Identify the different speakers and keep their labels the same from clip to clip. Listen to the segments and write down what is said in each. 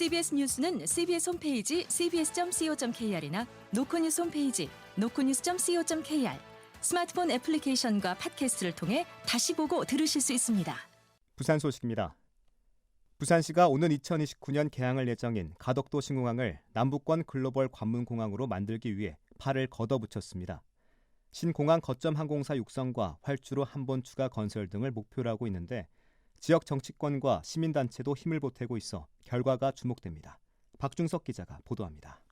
Speaker 1: CBS 뉴스는 CBS 홈페이지 cbs.co.kr이나 노컷뉴스 홈페이지 노컷뉴스.co.kr, 스마트폰 애플리케이션과 팟캐스트를 통해 다시 보고 들으실 수 있습니다.
Speaker 2: 부산 소식입니다. 부산시가 오는 2029년 개항할 예정인 가덕도 신공항을 남부권 글로벌 관문공항으로 만들기 위해 팔을 걷어붙였습니다. 신공항 거점 항공사 육성과 활주로 한 번 추가 건설 등을 목표로 하고 있는데 지역 정치권과 시민단체도 힘을 보태고 있어 결과가 주목됩니다. 박중석 기자가 보도합니다.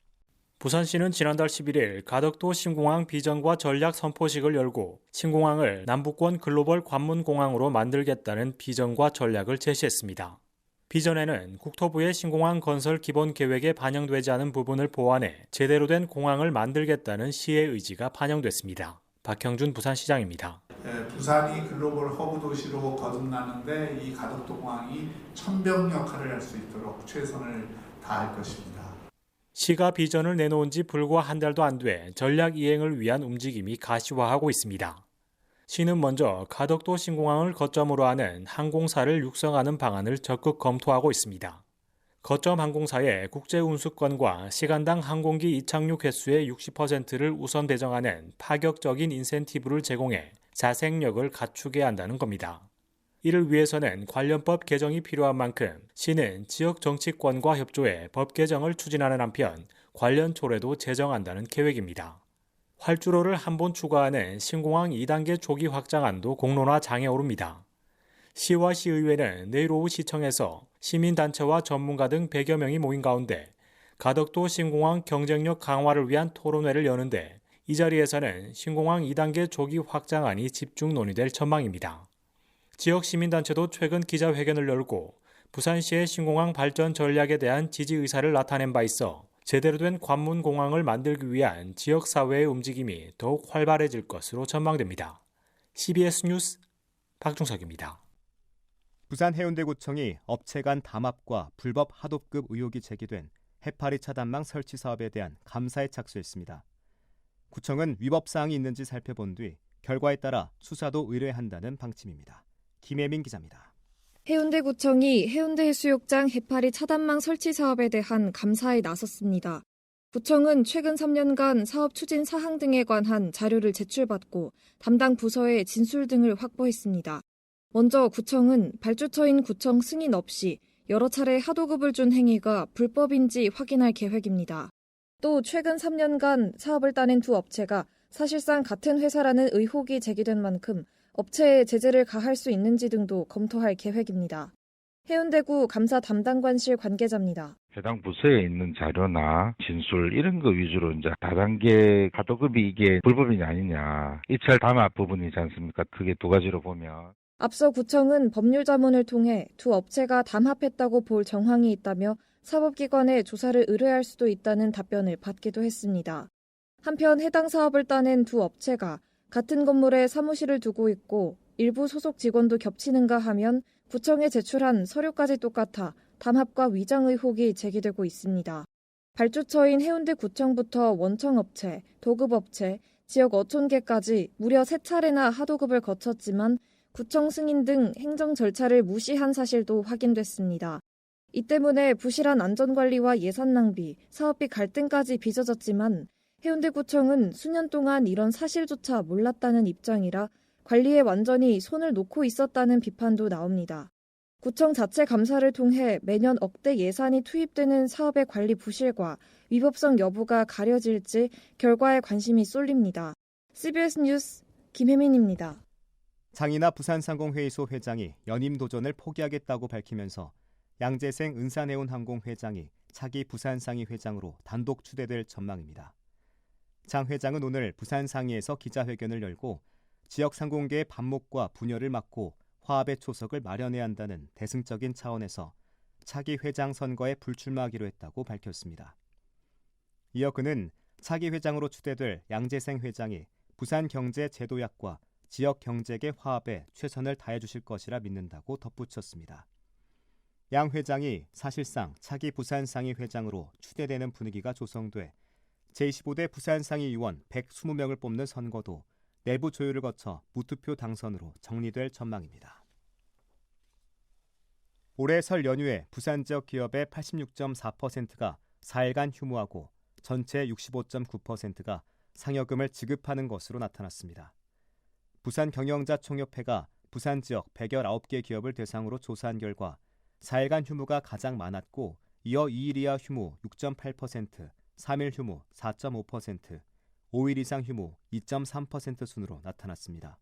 Speaker 3: 부산시는 지난달 11일 가덕도 신공항 비전과 전략 선포식을 열고 신공항을 남부권 글로벌 관문공항으로 만들겠다는 비전과 전략을 제시했습니다. 비전에는 국토부의 신공항 건설 기본 계획에 반영되지 않은 부분을 보완해 제대로 된 공항을 만들겠다는 시의 의지가 반영됐습니다. 박형준 부산시장입니다.
Speaker 4: 부산이 글로벌 허브 도시로 거듭나는데 이 가덕도 공항이 천병 역할을 할 수 있도록 최선을 다할 것입니다.
Speaker 3: 시가 비전을 내놓은 지 불과 한 달도 안 돼 전략 이행을 위한 움직임이 가시화하고 있습니다. 시는 먼저 가덕도 신공항을 거점으로 하는 항공사를 육성하는 방안을 적극 검토하고 있습니다. 거점 항공사의 국제 운수권과 시간당 항공기 이착륙 횟수의 60%를 우선 배정하는 파격적인 인센티브를 제공해 자생력을 갖추게 한다는 겁니다. 이를 위해서는 관련법 개정이 필요한 만큼 시는 지역 정치권과 협조해 법 개정을 추진하는 한편 관련 조례도 제정한다는 계획입니다. 활주로를 한 번 추가하는 신공항 2단계 초기 확장안도 공론화 장에 오릅니다. 시와 시의회는 내일 오후 시청에서 시민단체와 전문가 등 100여 명이 모인 가운데 가덕도 신공항 경쟁력 강화를 위한 토론회를 여는데 이 자리에서는 신공항 2단계 초기 확장안이 집중 논의될 전망입니다. 지역 시민단체도 최근 기자회견을 열고 부산시의 신공항 발전 전략에 대한 지지 의사를 나타낸 바 있어 제대로 된 관문공항을 만들기 위한 지역사회의 움직임이 더욱 활발해질 것으로 전망됩니다. CBS 뉴스 박중석입니다.
Speaker 2: 부산 해운대구청이 업체 간 담합과 불법 하도급 의혹이 제기된 해파리 차단망 설치 사업에 대한 감사에 착수했습니다. 구청은 위법 사항이 있는지 살펴본 뒤 결과에 따라 수사도 의뢰한다는 방침입니다. 김혜민 기자입니다.
Speaker 5: 해운대구청이 해운대해수욕장 해파리 차단망 설치 사업에 대한 감사에 나섰습니다. 구청은 최근 3년간 사업 추진 사항 등에 관한 자료를 제출받고 담당 부서의 진술 등을 확보했습니다. 먼저 구청은 발주처인 구청 승인 없이 여러 차례 하도급을 준 행위가 불법인지 확인할 계획입니다. 또 최근 3년간 사업을 따낸 두 업체가 사실상 같은 회사라는 의혹이 제기된 만큼 업체에 제재를 가할 수 있는지 등도 검토할 계획입니다. 해운대구 감사 담당관실 관계자입니다.
Speaker 6: 해당 부서에 있는 자료나 진술 이런 거 위주로 이제 다단계 하도급이 이게 불법이냐 아니냐 입찰 담합 부분이지 않습니까? 크게 두 가지로 보면.
Speaker 5: 앞서 구청은 법률 자문을 통해 두 업체가 담합했다고 볼 정황이 있다며 사법기관에 조사를 의뢰할 수도 있다는 답변을 받기도 했습니다. 한편 해당 사업을 따낸 두 업체가 같은 건물에 사무실을 두고 있고 일부 소속 직원도 겹치는가 하면 구청에 제출한 서류까지 똑같아 담합과 위장 의혹이 제기되고 있습니다. 발주처인 해운대구청부터 원청업체, 도급업체, 지역 어촌계까지 무려 3차례나 하도급을 거쳤지만 구청 승인 등 행정 절차를 무시한 사실도 확인됐습니다. 이 때문에 부실한 안전관리와 예산 낭비, 사업비 갈등까지 빚어졌지만 해운대구청은 수년 동안 이런 사실조차 몰랐다는 입장이라 관리에 완전히 손을 놓고 있었다는 비판도 나옵니다. 구청 자체 감사를 통해 매년 억대 예산이 투입되는 사업의 관리 부실과 위법성 여부가 가려질지 결과에 관심이 쏠립니다. CBS 뉴스 김혜민입니다.
Speaker 2: 장이나 부산상공회의소 회장이 연임 도전을 포기하겠다고 밝히면서 양재생 은산해운항공 회장이 차기 부산상위 회장으로 단독 추대될 전망입니다. 장 회장은 오늘 부산상위에서 기자회견을 열고 지역 상공계의 반목과 분열을 막고 화합의 초석을 마련해야 한다는 대승적인 차원에서 차기 회장 선거에 불출마하기로 했다고 밝혔습니다. 이어 그는 차기 회장으로 추대될 양재생 회장이 부산 경제 제도약과 지역 경제계 화합에 최선을 다해 주실 것이라 믿는다고 덧붙였습니다. 양 회장이 사실상 차기 부산상위 회장으로 추대되는 분위기가 조성돼 제25대 부산상위 의원 120명을 뽑는 선거도 내부 조율을 거쳐 무투표 당선으로 정리될 전망입니다. 올해 설 연휴에 부산 지역 기업의 86.4%가 4일간 휴무하고 전체 65.9%가 상여금을 지급하는 것으로 나타났습니다. 부산경영자총협회가 부산 지역 119개 기업을 대상으로 조사한 결과 4일간 휴무가 가장 많았고 이어 2일 이하 휴무 6.8%, 3일 휴무 4.5%, 5일 이상 휴무 2.3% 순으로 나타났습니다.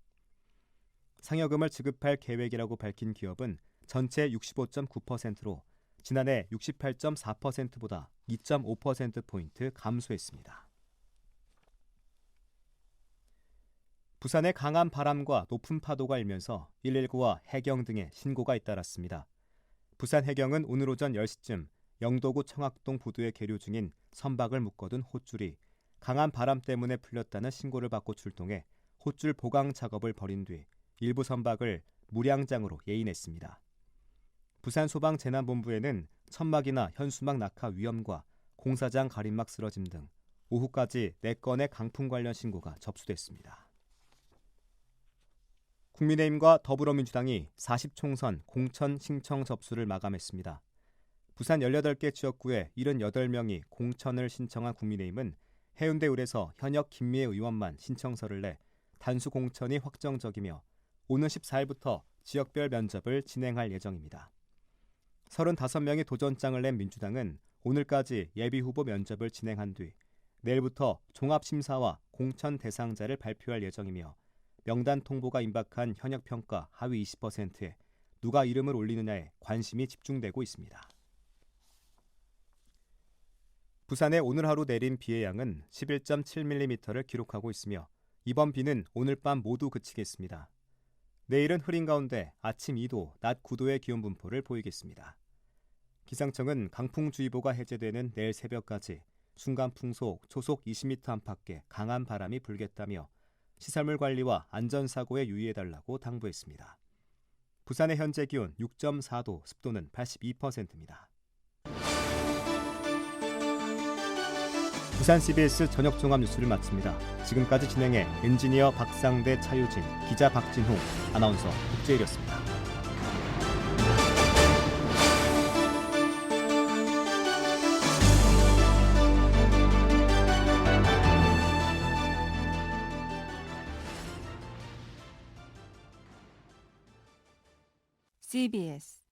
Speaker 2: 상여금을 지급할 계획이라고 밝힌 기업은 전체 65.9%로 지난해 68.4%보다 2.5%포인트 감소했습니다. 부산의 강한 바람과 높은 파도가 일면서 119와 해경 등의 신고가 잇따랐습니다. 부산 해경은 오늘 오전 10시쯤 영도구 청학동 부두에 계류 중인 선박을 묶어둔 홑줄이 강한 바람 때문에 풀렸다는 신고를 받고 출동해 홑줄 보강 작업을 벌인 뒤 일부 선박을 무량장으로 예인했습니다. 부산소방재난본부에는 천막이나 현수막 낙하 위험과 공사장 가림막 쓰러짐 등 오후까지 4건의 강풍 관련 신고가 접수됐습니다. 국민의힘과 더불어민주당이 40총선 공천 신청 접수를 마감했습니다. 부산 18개 지역구에 78명이 공천을 신청한 국민의힘은 해운대을에서 현역 김미애 의원만 신청서를 내 단수 공천이 확정적이며 오는 14일부터 지역별 면접을 진행할 예정입니다. 35명이 도전장을 낸 민주당은 오늘까지 예비후보 면접을 진행한 뒤 내일부터 종합심사와 공천 대상자를 발표할 예정이며 명단 통보가 임박한 현역평가 하위 20%에 누가 이름을 올리느냐에 관심이 집중되고 있습니다. 부산에 오늘 하루 내린 비의 양은 11.7mm를 기록하고 있으며 이번 비는 오늘 밤 모두 그치겠습니다. 내일은 흐린 가운데 아침 2도, 낮 9도의 기온 분포를 보이겠습니다. 기상청은 강풍주의보가 해제되는 내일 새벽까지 순간풍속, 초속 20m 안팎의 강한 바람이 불겠다며 시설물 관리와 안전사고에 유의해달라고 당부했습니다. 부산의 현재 기온 6.4도, 습도는 82%입니다. 부산 CBS 저녁 종합 뉴스를 마칩니다. 지금까지 진행해 엔지니어 박상대, 차유진, 기자 박진호, 아나운서 국제일이었습니다.
Speaker 1: CBS